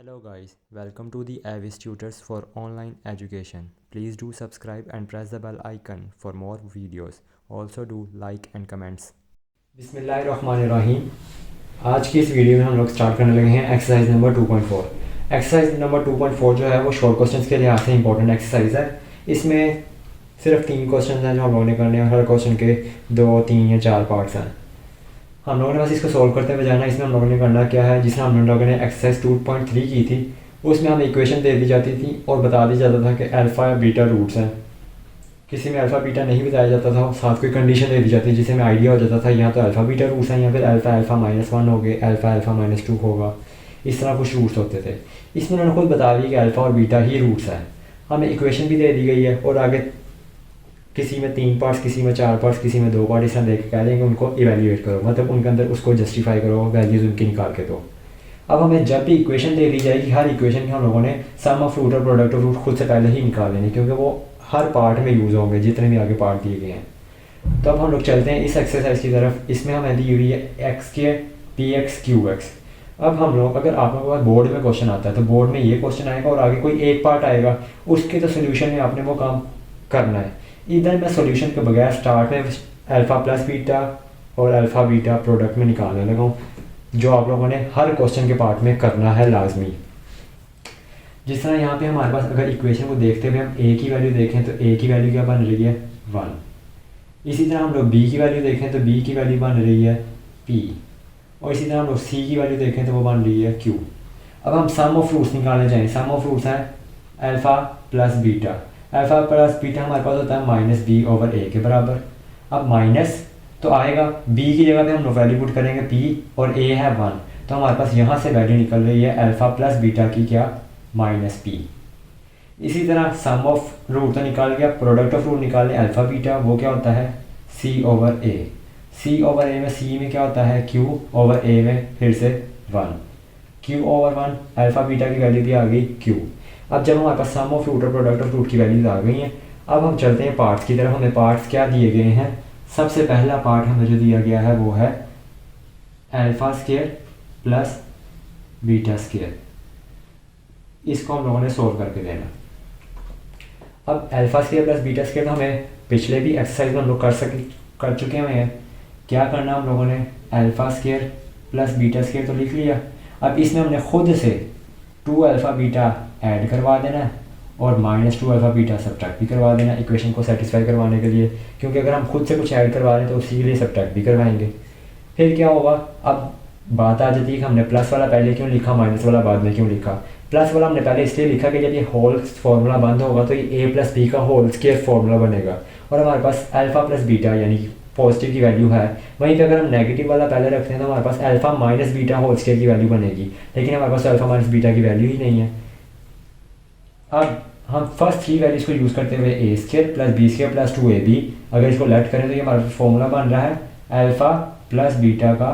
Hello guys, welcome to the Avis Tutors for Online Education. Please do subscribe and press the bell icon for more videos. Also do like and comments. बिस्मिल्लाहिर्रहमानिर्रहीम। आज की इस video में हम लोग start करने लगे हैं एक्सरसाइज नंबर 2.4। एक्सरसाइज नंबर 2.4 जो है वो शॉर्ट क्वेश्चंस के लिहाज से इंपॉर्टेंट एक्सरसाइज है। इसमें सिर्फ 3 क्वेश्चन हैं जो हम लोगों ने करने हैं। हर क्वेश्चन के 2, 3 या 4 पार्ट्स हैं। हम लोगों ने बस इसको सॉल्व करते हुए जाना। इसमें हम लोगों ने करना क्या है, जिसमें हम लोगों ने एक्सरसाइज 2.3 की थी उसमें हमें इक्वेशन दे दी जाती थी और बता दिया जाता था कि अल्फ़ा या बीटा रूट्स हैं। किसी में अल्फ़ा बीटा नहीं बताया जाता था, साथ कोई कंडीशन दे दी जाती है जिससे हमें आइडिया हो जाता था यहाँ तो अल्फ़ा बीटा रूट्स हैं या फिर अल्फ़ा अल्फ़ा -1 हो गए, अल्फ़ा अल्फ़ा -2 होगा। इस तरह कुछ रूट्स होते थे। इसमें उन्होंने खुद बता दिया कि अल्फ़ा और बीटा ही रूट्स हैं। हमें इक्वेशन भी दे दी गई है और आगे किसी में 3 पार्ट्स, किसी में 4 पार्ट्स, किसी में 2 पार्ट इस तरह देख के कह देंगे उनको इवेल्यूएट करो, मतलब उनके अंदर उसको जस्टिफाई करो, वैल्यूज़ उनकी निकाल के दो। अब हमें जब भी इक्वेशन दे दी जाएगी, हर इक्वेशन के हम लोगों ने सम ऑफ रूट और प्रोडक्ट ऑफ रूट खुद से पहले ही निकाल लेने, क्योंकि वो हर पार्ट में यूज़ होंगे जितने भी आगे पार्ट दिए गए हैं। तो अब हम लोग चलते हैं इस एक्सरसाइज की तरफ। इसमें हमें दी हुई है एक्स के पी एक्स क्यू एक्स। अब हम लोग, अगर आप लोगों के पास बोर्ड में क्वेश्चन आता है तो बोर्ड में ये क्वेश्चन आएगा और आगे कोई एक पार्ट आएगा, उसके तो सोल्यूशन में आपने वो काम करना है। इधर मैं सॉल्यूशन के बगैर स्टार्ट में अल्फ़ा प्लस बीटा और अल्फ़ा बीटा प्रोडक्ट में निकालने लगा हूँ, जो आप लोगों ने हर क्वेश्चन के पार्ट में करना है लाजमी। जिस तरह यहाँ पे हमारे पास अगर इक्वेशन को देखते हुए हम ए की वैल्यू देखें तो ए की वैल्यू क्या बन रही है 1। इसी तरह हम लोग बी की वैल्यू देखें तो बी की वैल्यू बन रही है पी, और इसी तरह हम लोग सी की वैल्यू देखें तो वो बन रही है क्यू। अब हम सम ऑफ रूट्स निकालने जाएँ। सम ऑफ रूट्स हैं alpha plus beta. Alpha plus beta हमारे पास होता है -b/a के बराबर। अब माइनस तो आएगा, b की जगह पे हम लोग वैल्यू पुट करेंगे p और a है 1, तो हमारे पास यहाँ से वैल्यू निकल रही है अल्फ़ा प्लस बीटा की क्या -p। इसी तरह सम ऑफ रूट तो निकाल गया, प्रोडक्ट ऑफ रूट निकाल लें अल्फ़ा बीटा, वो क्या होता है c/a। c/a में c में क्या होता है q/a में फिर से 1, q/1 अल्फ़ा बीटा की वैल्यू भी आ गई q। अब जब हमारे पास सम ऑफ रूट और प्रोडक्ट ऑफ रूट की वैल्यूज आ गई हैं, अब हम चलते हैं पार्ट्स की तरफ। हमें पार्ट्स क्या दिए गए हैं। सबसे पहला पार्ट हमें जो दिया गया है वो है alpha square plus beta square. इसको हम लोगों ने सोल्व करके देना। अब alpha square plus beta square तो हमें पिछले भी एक्सरसाइज में हम लोग कर चुके हुए हैं। क्या करना हम लोगों ने, alpha square plus beta square तो लिख लिया। अब इसमें हमने खुद से 2 अल्फ़ा बीटा ऐड करवा देना है और -2 अल्फ़ा बीटा सब्ट्रैक्ट भी करवा देना इक्वेशन को सेटिस्फाई करवाने के लिए, क्योंकि अगर हम खुद से कुछ ऐड करवा रहे हैं तो उसी के लिए सब्ट्रैक्ट भी करवाएंगे। फिर क्या होगा, अब बात आ जाती है कि हमने प्लस वाला पहले क्यों लिखा, माइनस वाला बाद में क्यों लिखा। प्लस वाला हमने पहले इसलिए लिखा कि जब ये होल फार्मूला बंद होगा तो ये a प्लस बी का होल स्क्वायर फार्मूला बनेगा और हमारे पास अल्फ़ा प्लस बीटा यानी कि पॉजिटिव की वैल्यू है। वहीं पे अगर हम नेगेटिव वाला पहले रखते हैं तो हमारे पास alpha minus beta whole square की वैल्यू बनेगी, लेकिन हमारे पास अल्फ़ा माइनस बीटा की वैल्यू ही नहीं है। अब हम फर्स्ट 3 वैल्यूज़ को यूज़ करते हुए a square plus B square plus 2ab, अगर इसको लेट करें तो ये हमारा फॉर्मूला बन रहा है अल्फ़ा प्लस बीटा का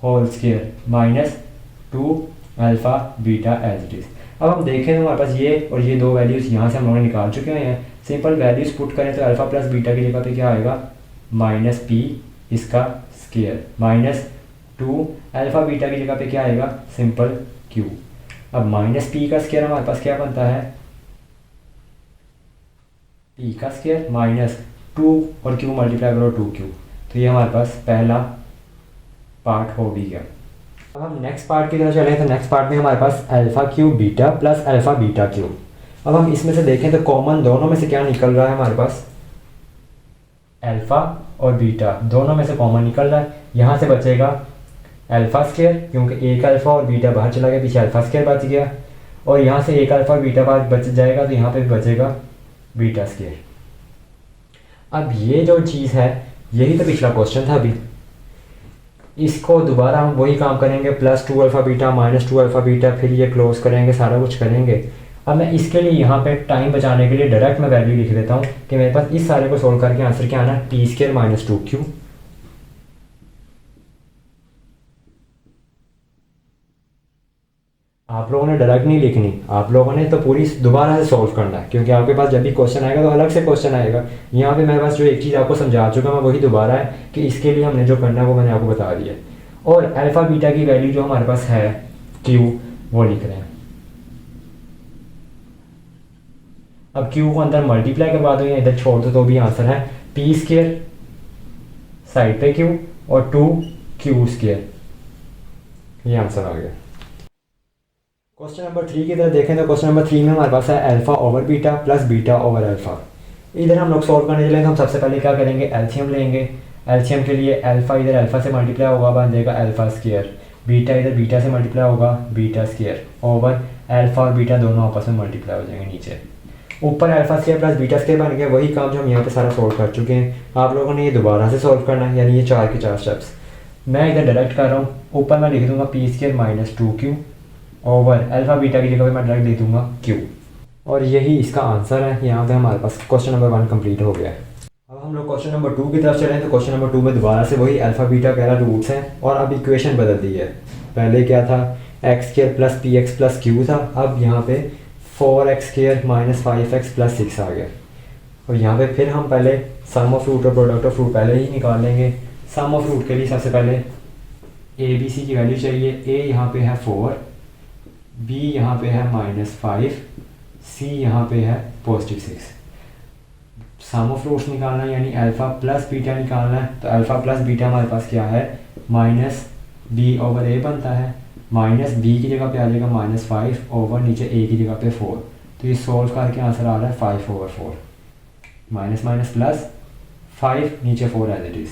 whole square -2 alpha beta as it is. अब हम देखें तो हमारे पास ये और ये 2 वैल्यूज़ यहाँ से हम लोगों ने निकाल चुके हैं। सिंपल वैल्यूज़ पुट करें तो अल्फ़ा प्लस बीटा की जगह पे क्या आएगा -p इसका स्क्वायर -2 अल्फ़ा बीटा की जगह पे क्या आएगा सिंपल q। अब -p का स्क्वायर हमारे पास क्या बनता है p का स्क्वायर -2 और q मल्टीप्लाई करो 2q, तो ये हमारे पास पहला पार्ट हो भी गया। अब हम नेक्स्ट पार्ट की तरफ चलें तो नेक्स्ट पार्ट में हमारे पास alpha Q beta plus alpha beta Q. अब हम इसमें से देखें तो कॉमन दोनों में से क्या निकल रहा है, हमारे पास अल्फ़ा और बीटा दोनों में से कॉमन निकल रहा है। यहाँ से बचेगा अल्फ़ा स्क्वायर, क्योंकि एक अल्फ़ा और बीटा बाहर चला गया, पीछे अल्फ़ा स्क्वायर बच गया, और यहाँ से एक अल्फ़ा बीटा बाहर बच जाएगा तो यहाँ पे बचेगा बीटा स्क्वायर। अब ये जो चीज़ है यही तो पिछला क्वेश्चन था। अभी इसको दोबारा हम वही काम करेंगे, +2 अल्फ़ा बीटा -2 अल्फ़ा बीटा, फिर ये क्लोज करेंगे, सारा कुछ करेंगे। अब मैं इसके लिए यहाँ पे टाइम बचाने के लिए डायरेक्ट मैं वैल्यू लिख देता हूँ कि मेरे पास इस सारे को सोल्व करके आंसर क्या आना है p² - 2q। आप लोगों ने डायरेक्ट नहीं लिखनी, आप लोगों ने तो पूरी दोबारा से सॉल्व करना है, क्योंकि आपके पास जब भी क्वेश्चन आएगा तो अलग से क्वेश्चन आएगा। यहाँ पे मेरे पास जो एक चीज़ आपको समझा चुका मैं वही दोबारा है कि इसके लिए हमने जो करना है वो मैंने आपको बता दिया। और अल्फ़ा बीटा की वैल्यू जो हमारे पास है q वो लिख रहे हैं। अब क्यू को अंदर मल्टीप्लाई करवा दो या इधर छोड़ दो तो भी आंसर है पी स्क्र साइड पे क्यू और 2q²। ये आंसर आ गया। क्वेश्चन नंबर 3 की तरफ देखें तो क्वेश्चन नंबर 3 में हमारे पास है alpha over beta plus beta over alpha. इधर हम लोग सॉल्व करने चलेंगे। हम सबसे पहले क्या करेंगे, एलसीएम लेंगे। एलसीएम के लिए अल्फा इधर अल्फा से मल्टीप्लाई होगा, बन जाएगा अल्फा स्क्वायर। बीटा इधर बीटा से मल्टीप्लाई होगा, बीटा स्क्वायर ओवर अल्फा और बीटा दोनों आपस में मल्टीप्लाई हो जाएंगे नीचे। ऊपर alpha square plus beta square बन गया। वही काम जो हम यहाँ पे सारा सॉल्व कर चुके हैं, आप लोगों ने ये दोबारा से सॉल्व करना है, यानी ये 4 के 4 स्टेप्स। मैं इधर डायरेक्ट कर रहा हूँ। ऊपर मैं लिख दूंगा P square minus 2q over alpha beta की जगह पे मैं डायरेक्ट लिख दूंगा q। और यही इसका आंसर है। यहाँ पे हमारे पास क्वेश्चन नंबर 1 कंप्लीट हो गया है। अब हम लोग क्वेश्चन नंबर 2 की तरफ चलें तो क्वेश्चन नंबर 2 में दोबारा से वही अल्फा बीटा वगैरह रूट्स हैं और अब इक्वेशन बदल दी है। पहले क्या था, x square plus P x plus Q था, अब यहाँ पे 4x square minus 5x plus 6 आ गया। और यहाँ पे फिर हम पहले सम ऑफ रूट और प्रोडक्ट ऑफ रूट पहले ही निकाल लेंगे। सम ऑफ रूट के लिए सबसे पहले ए बी सी की वैल्यू चाहिए। ए यहाँ पे है 4, बी यहाँ पे है -5, सी यहाँ पे है +6। सम ऑफ रूट्स निकालना है यानी अल्फा प्लस बीटा निकालना है। तो अल्फा प्लस बीटा हमारे पास क्या है, माइनस बी ओवर ए बनता है। माइनस बी की जगह पे आ जाएगा -5 ओवर नीचे ए की जगह पे 4। तो ये सोल्व करके आंसर आ रहा है 5/4। माइनस माइनस प्लस 5 नीचे 4 as it is.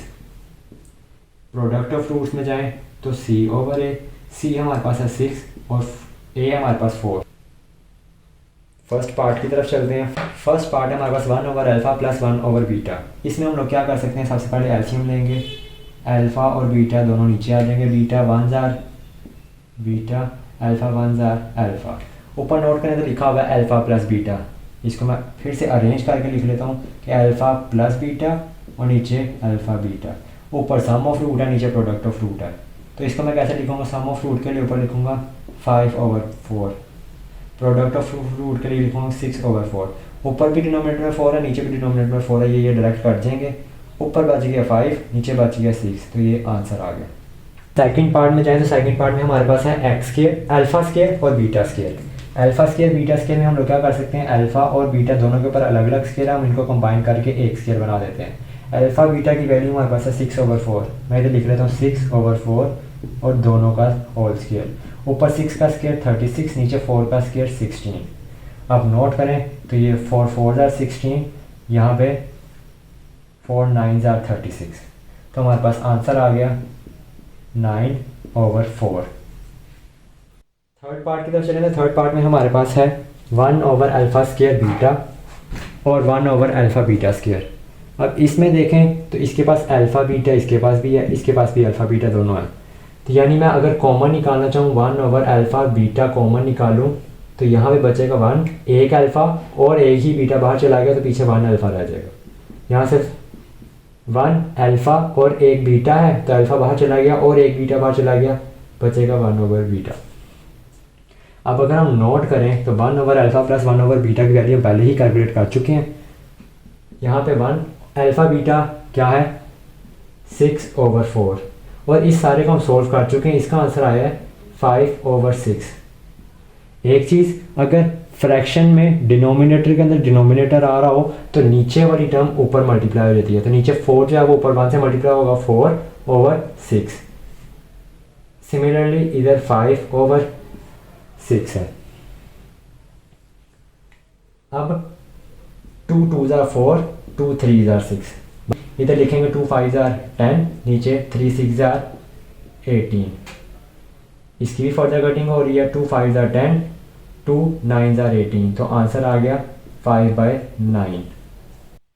Product of roots में जाएं तो सी ओवर ए, सी हमारे पास है 6 और ए हमारे पास 4। फर्स्ट पार्ट की तरफ चलते हैं। फर्स्ट पार्ट है हमारे पास 1 over alpha plus 1 over beta. इसमें हम लोग क्या कर सकते हैं, सबसे पहले एलसीएम लेंगे। अल्फा और बीटा दोनों नीचे आ जाएंगे। Beta 1 jar beta, alpha 1 jar alpha. ऊपर नोट करें तो लिखा हुआ है अल्फा प्लस बीटा। इसको मैं फिर से अरेंज करके लिख लेता हूँ कि अल्फा प्लस बीटा और नीचे अल्फा बीटा। ऊपर सम ऑफ रूट है, नीचे प्रोडक्ट ऑफ रूट है। तो इसको मैं कैसे लिखूँगा, सम ऑफ रूट के लिए ऊपर लिखूँगा 5/4, प्रोडक्ट ऑफ रूट के लिए लिखूँगा 6/4। ऊपर भी डिनोमिनेटर में 4 है, नीचे भी डिनोमिनेटर में 4 है। ये डायरेक्ट कट जाएंगे। ऊपर बच गया 5, नीचे बच गया 6। तो ये आंसर आ गया। सेकंड पार्ट में जाएं तो सेकंड पार्ट में हमारे पास है एक्स स्क्वायर, अल्फा स्क्वायर और beta square. Alpha square beta square में हम लोग क्या कर सकते हैं, अल्फा और बीटा दोनों के ऊपर अलग अलग स्क्वायर है, हम इनको कंबाइन करके एक स्क्वायर बना देते हैं। अल्फा बीटा की वैल्यू हमारे पास है 6/4। मैं इधर लिख लेता हूँ 6/4 और दोनों का होल स्क्वायर। ऊपर 6 का स्क्वायर 36, नीचे 4 का स्क्वायर 16। अब नोट करें तो ये 4 4 जार 16, यहाँ पे 4 9 जार 36। तो हमारे पास आंसर आ गया 9/4। थर्ड पार्ट की तरफ चलें तो थर्ड पार्ट में हमारे पास है 1 ओवर अल्फा स्क्वायर बीटा और 1 ओवर अल्फा बीटा स्क्वायर। अब इसमें देखें तो इसके पास अल्फा बीटा इसके पास भी है, इसके पास भी अल्फा बीटा दोनों है। तो यानी मैं अगर कॉमन निकालना चाहूँ 1 ओवर अल्फा बीटा कॉमन निकालूँ तो यहाँ पे बचेगा 1, एक अल्फा और एक ही बीटा बाहर चला गया तो पीछे 1 अल्फा रह जाएगा। यहाँ से 1 अल्फा और एक बीटा है तो अल्फा बाहर चला गया और एक बीटा बाहर चला गया, बचेगा 1 ओवर बीटा। अब अगर हम नोट करें तो 1 over alpha plus 1 over beta की वैल्यू पहले ही कैलकुलेट कर चुके हैं। यहाँ पे 1 अल्फा बीटा क्या है 6/4 और इस सारे को हम सोल्व कर चुके हैं। इसका आंसर आया है 5/6। एक चीज़, अगर फ्रैक्शन में डिनोमिनेटर के अंदर डिनोमिनेटर आ रहा हो तो नीचे वाली टर्म ऊपर मल्टीप्लाई हो जाती है। तो नीचे 4 जो है वो ऊपर 1 से मल्टीप्लाई होगा 4/6। सिमिलरली इधर 5/6 है। अब 2 2 जार 4, 2 3 जार 6। इधर लिखेंगे 2 5 जार 10, नीचे 3 6 जार 18। इसकी भी फर्दर कटिंग हो रही है। 2 5 जार 10, 2 9 जार 18। तो आंसर आ गया 5/9।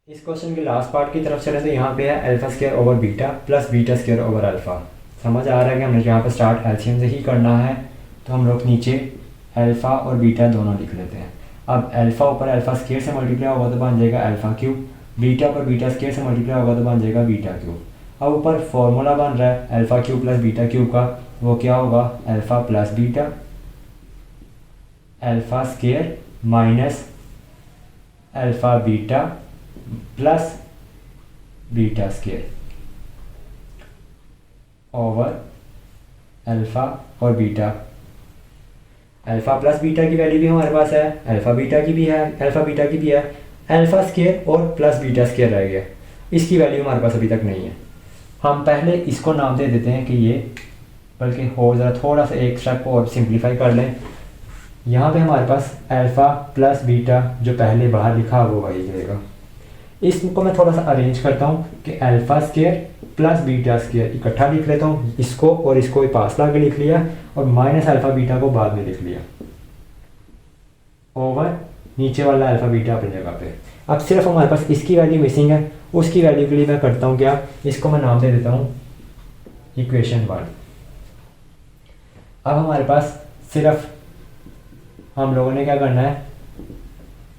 इस क्वेश्चन के लास्ट पार्ट की तरफ चले तो यहाँ पे है alpha square over beta plus beta square over alpha. समझ आ रहा है कि हमने यहाँ पे स्टार्ट एलसीएम से ही करना है। तो हम लोग नीचे अल्फा और बीटा दोनों लिख लेते हैं। अब अल्फा ऊपर अल्फा स्क्वायर से मल्टीप्लाई होगा तो बन जाएगा अल्फा क्यूब, बीटा पर बीटा स्क्वायर से मल्टीप्लाई होगा तो बन जाएगा बीटा क्यूब। अब ऊपर फॉर्मूला बन रहा है alpha cube plus beta cube का, वो क्या होगा alpha plus beta alpha square minus alpha beta plus beta square over alpha और बीटा। अल्फ़ा प्लस बीटा की वैल्यू भी हमारे पास है, अल्फ़ा बीटा की भी है, अल्फ़ा बीटा की भी है, अल्फ़ा स्केयर और प्लस बीटा स्केयर रह गया। इसकी वैल्यू हमारे पास अभी तक नहीं है। हम पहले इसको नाम दे देते हैं कि ये, बल्कि हो ज़रा थोड़ा सा एक स्टेप और सिंप्लीफाई कर लें। यहाँ पे हमारे पास अल्फ़ा प्लस बीटा जो पहले बाहर लिखा वो वही रहेगा। इसको मैं थोड़ा सा अरेंज करता हूँ कि alpha square plus beta square इकट्ठा लिख लेता हूँ, इसको और इसको पास ला के लिख लिया और माइनस अल्फ़ा बीटा को बाद में लिख लिया, ओवर नीचे वाला अल्फ़ा बीटा अपनी जगह पे। अब सिर्फ हमारे पास इसकी वैल्यू मिसिंग है, उसकी वैल्यू के लिए मैं करता हूँ क्या, इसको मैं नाम दे देता हूँ इक्वेशन 1। अब हमारे पास सिर्फ हम लोगों ने क्या करना है,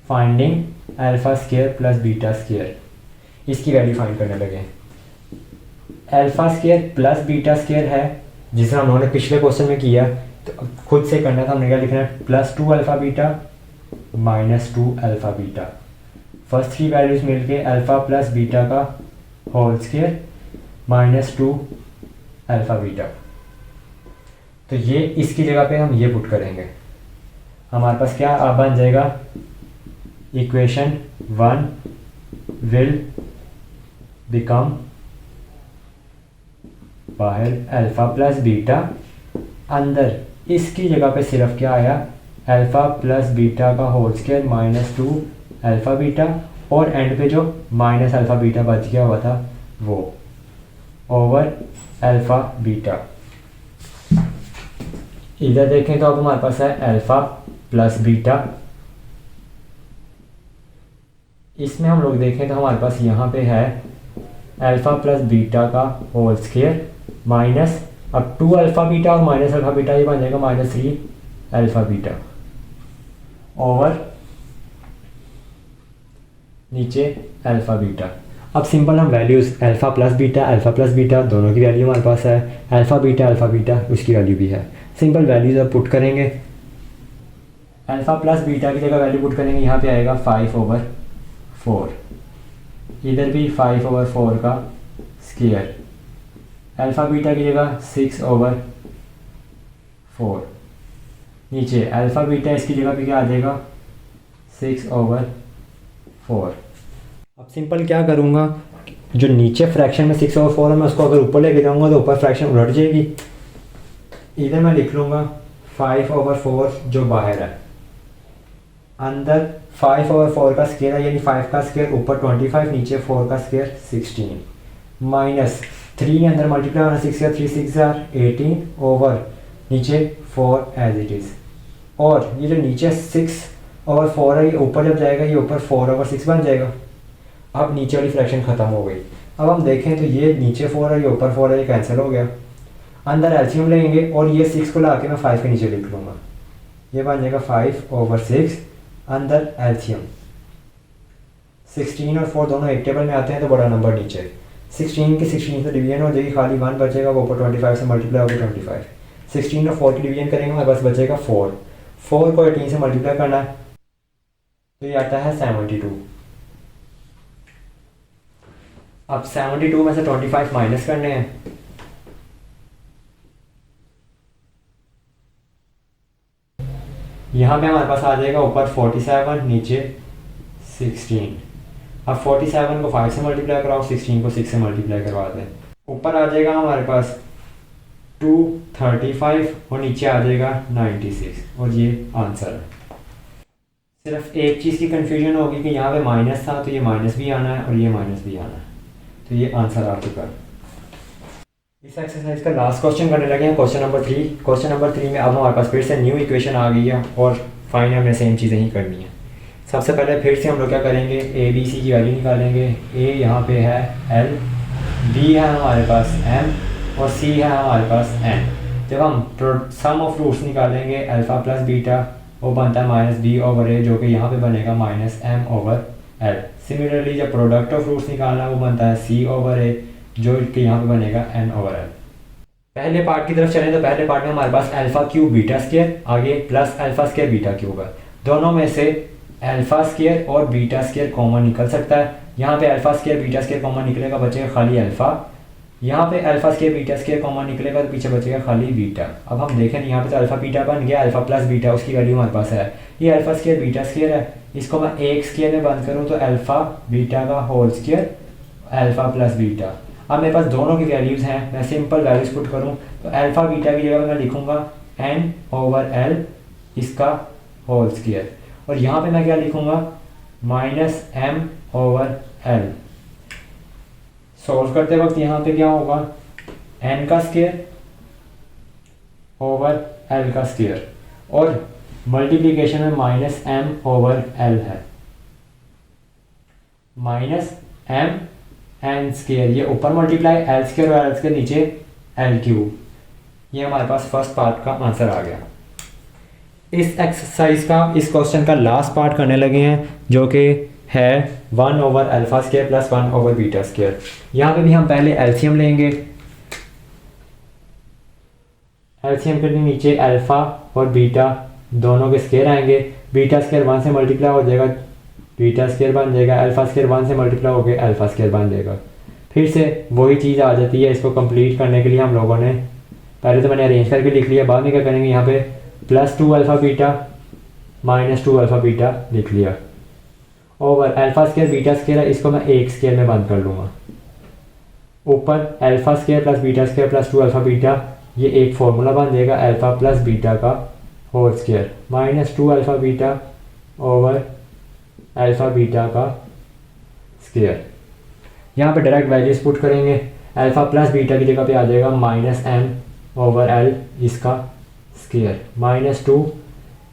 finding alpha square plus beta square, इसकी वैल्यू फाइंड करने लगे। Alpha square plus beta square है जिसे हम लोगों ने पिछले क्वेश्चन में किया, तो खुद से करना था। हमने क्या लिखना है, plus 2 alpha beta minus 2 alpha beta, first three values मिलके अल्फ़ा प्लस बीटा का whole square minus 2 alpha beta. तो ये इसकी जगह पे हम ये पुट करेंगे, हमारे पास क्या अब बन जाएगा, इक्वेशन 1 विल बिकम, बाहर अल्फ़ा प्लस बीटा, अंदर इसकी जगह पे सिर्फ क्या आया, अल्फ़ा प्लस बीटा का whole square minus 2 alpha beta, और एंड पे जो माइनस अल्फ़ा बीटा बच गया हुआ था वो, ओवर अल्फ़ा बीटा। इधर देखें तो अब हमारे पास है अल्फ़ा प्लस बीटा, इसमें हम लोग देखें तो हमारे पास यहाँ पे है अल्फ़ा प्लस बीटा का होल स्केयर माइनस, अब 2 अल्फ़ा बीटा और माइनस अल्फ़ा बीटा ये बन जाएगा माइनस 3 अल्फ़ा बीटा, ओवर नीचे अल्फ़ा बीटा। अब सिंपल हम वैल्यूज़ अल्फ़ा प्लस बीटा दोनों की वैल्यू हमारे पास है, अल्फ़ा बीटा उसकी वैल्यू भी है। सिंपल वैल्यूज़ अब पुट करेंगे, अल्फ़ा प्लस बीटा की जगह वैल्यू पुट करेंगे, यहाँ पे आएगा 5/4, इधर भी 5/4 का स्केयर, अल्फ़ा बीटा की जगह 6/4, नीचे अल्फ़ा बीटा इसकी जगह पे क्या आ जाएगा 6/4। अब सिंपल क्या करूँगा, जो नीचे फ्रैक्शन में 6/4 है मैं उसको अगर ऊपर लेके जाऊँगा तो ऊपर फ्रैक्शन उलट जाएगी। इधर मैं लिख लूँगा 5/4 जो बाहर है, अंदर 5/4 का स्केयर है, यानी 5 का स्केयर ऊपर 25, नीचे 4 का स्केयर 16, माइनस 3 अंदर मल्टीप्लाई होना 6 या 3 6 18, ओवर नीचे 4 एज इट इज़। और ये जो नीचे 6/4 है ये ऊपर जब जाएगा ये ऊपर 4/6 बन जाएगा। अब नीचे वाली फ्रैक्शन ख़त्म हो गई। अब हम देखें तो ये नीचे 4 है ये ऊपर 4 है, ये कैंसिल हो गया। अंदर एलसीएम लेंगे और ये 6 को ला के मैं 5 के नीचे लिख लूँगा, ये बन जाएगा 5/6, अंदर एलसीएम 16 और 4 दोनों एक टेबल में आते हैं तो बड़ा नंबर नीचे, 16 की 16 से डिवीजन हो जाएगी, खाली 1 बचेगा, वो ऊपर 25 से मल्टीप्लाई होगा 25, 16 और 4 की डिवीजन करेंगे हमारे पास बचेगा 4 को 18 से मल्टीप्लाई करना है तो ये आता है 72। अब 72 में से 25 माइनस करने हैं, यहाँ पे हमारे पास आ जाएगा ऊपर 47 नीचे 16। अब 47 को 5 से मल्टीप्लाई कराओ, 16 को 6 से मल्टीप्लाई करवा दें, ऊपर आ जाएगा हमारे पास 235 और नीचे आ जाएगा 96 और ये आंसर है। सिर्फ एक चीज़ की कन्फ्यूजन होगी कि यहाँ पे माइनस था तो ये माइनस भी आना है और ये माइनस भी आना है, तो ये आंसर आ चुका है। इस एक्सरसाइज का लास्ट क्वेश्चन करने लगे हैं, क्वेश्चन नंबर 3। क्वेश्चन नंबर 3 में अब हमारे पास फिर से न्यू इक्वेशन आ गई है और फाइनल हमने सेम चीज़ें ही करनी है। सबसे पहले फिर से हम लोग क्या करेंगे, ए बी सी की वैल्यू निकालेंगे। ए यहाँ पे है एल, बी है हमारे पास एम और सी है हमारे पास एन। जब हम सम ऑफ रूट्स निकालेंगे अल्फ़ा प्लस बीटा वो बनता है माइनस बी ओवर ए, जो कि यहाँ पे बनेगा minus M over L. Similarly जब प्रोडक्ट ऑफ रूट्स निकालना है वो बनता है सी ओवर ए, जो कि यहाँ पे बनेगा एन ओवर एल। पहले पार्ट की तरफ चलें तो पहले पार्ट में हमारे पास अल्फ़ा क्यूब बीटा स्केयर, आगे plus alpha square beta cube है। दोनों में से अल्फ़ा स्केयर और बीटा स्केयर कॉमन निकल सकता है। यहाँ पे alpha square beta square common निकलेगा, बचेगा खाली अल्फ़ा यहाँ पे alpha square beta square common निकलेगा तो पीछे बचेगा खाली बीटा। अब हम देखें यहाँ पे तो अल्फा बीटा बन गया, अल्फा प्लस बीटा उसकी वैल्यू हमारे पास है। ये अल्फा स्केयर बीटा स्केयर है, इसको मैं एक स्केयर में बंद करूँ तो अल्फा बीटा का whole square alpha plus beta. अब मेरे पास दोनों की वैल्यूज़ हैं, मैं सिंपल वैल्यूज पुट करूँ तो अल्फा बीटा की जगह मैं लिखूँगा n/l इसका होल स्केयर, और यहाँ पे मैं क्या लिखूँगा -m/l। सॉल्व करते वक्त यहाँ पे क्या होगा n का स्केयर ओवर l का स्केयर, और मल्टीप्लिकेशन में -m/l है, -m n², ये ऊपर मल्टीप्लाई l² और l² नीचे l³। ये हमारे पास फर्स्ट पार्ट का आंसर आ गया। इस एक्सरसाइज का, इस क्वेश्चन का लास्ट पार्ट करने लगे हैं जो कि है 1/α² + 1/β²। यहाँ पे भी हम पहले एलसीएम लेंगे। एलसीएम के लिए नीचे अल्फा और बीटा दोनों के स्केयर आएंगे। β² 1 से मल्टीप्लाई हो जाएगा, β² बन जाएगा, α² 1 से मल्टीप्लाई हो गया, α² बन जाएगा। फिर से वही चीज़ आ जाती है। इसको कंप्लीट करने के लिए हम लोगों ने पहले तो मैंने अरेंज करके लिख लिया, बाद में क्या करेंगे यहाँ पे +2α β -2α β लिख लिया ओवर α² β² है, इसको मैं एक स्केयर में बंद कर लूँगा। ऊपर α² + β² + 2α β, ये एक फॉर्मूला बन जाएगा अल्फा प्लस बीटा का whole square -2α β over alpha beta का स्केयर। यहाँ पे डायरेक्ट वैल्यूज पुट करेंगे। अल्फा प्लस बीटा की जगह पे आ जाएगा -m/l इसका स्केयर, -2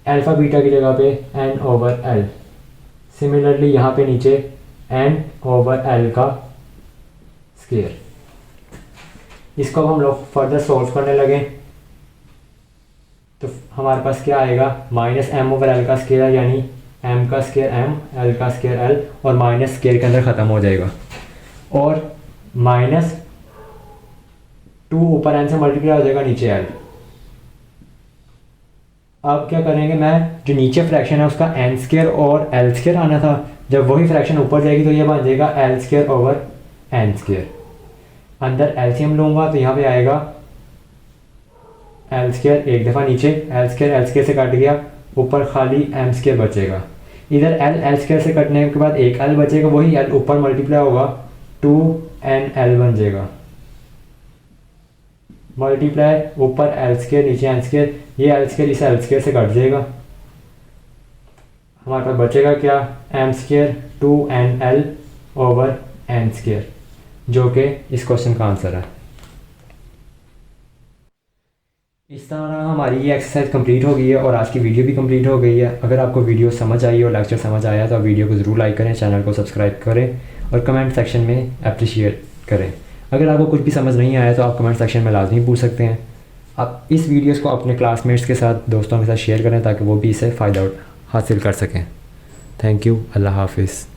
अल्फा बीटा की जगह पे n/l। सिमिलरली यहाँ पे नीचे n/l का स्केयर। इसको अब हम लोग फर्दर सॉल्व करने लगे तो हमारे पास क्या आएगा -m/l का स्केयर, यानी m का स्केयर m, l का स्केयर l, और माइनस स्केयर के अंदर ख़त्म हो जाएगा, और -2 ऊपर n से मल्टीप्लाई हो जाएगा, नीचे l। अब क्या करेंगे, मैं जो नीचे फ्रैक्शन है उसका n² और l² आना था, जब वही फ्रैक्शन ऊपर जाएगी तो ये बन जाएगा l² ओवर n²। अंदर एलसीएम लूँगा तो यहाँ पे आएगा l² एक दफ़ा नीचे, l² से कट गया, ऊपर खाली m² बचेगा। इधर l² से कटने के बाद एक l बचेगा, वही l ऊपर मल्टीप्लाई होगा 2nl बन जाएगा। मल्टीप्लाई ऊपर l² नीचे n², ये l² इस l² से कट जाएगा। हमारे पास बचेगा क्या m² 2nl ओवर n², जो कि इस क्वेश्चन का आंसर है। इस तरह हमारी ये एक्सरसाइज कंप्लीट हो गई है और आज की वीडियो भी कंप्लीट हो गई है। अगर आपको वीडियो समझ आई और लेक्चर समझ आया तो आप वीडियो को ज़रूर लाइक करें, चैनल को सब्सक्राइब करें और कमेंट सेक्शन में अप्रिशिएट करें। अगर आपको कुछ भी समझ नहीं आया तो आप कमेंट सेक्शन में लाजमी पूछ सकते हैं। आप इस वीडियोस को अपने क्लासमेट्स के साथ, दोस्तों के साथ शेयर करें ताकि वो भी इससे फ़ायदा हासिल कर सकें। Thank you. अल्लाह हाफिज़।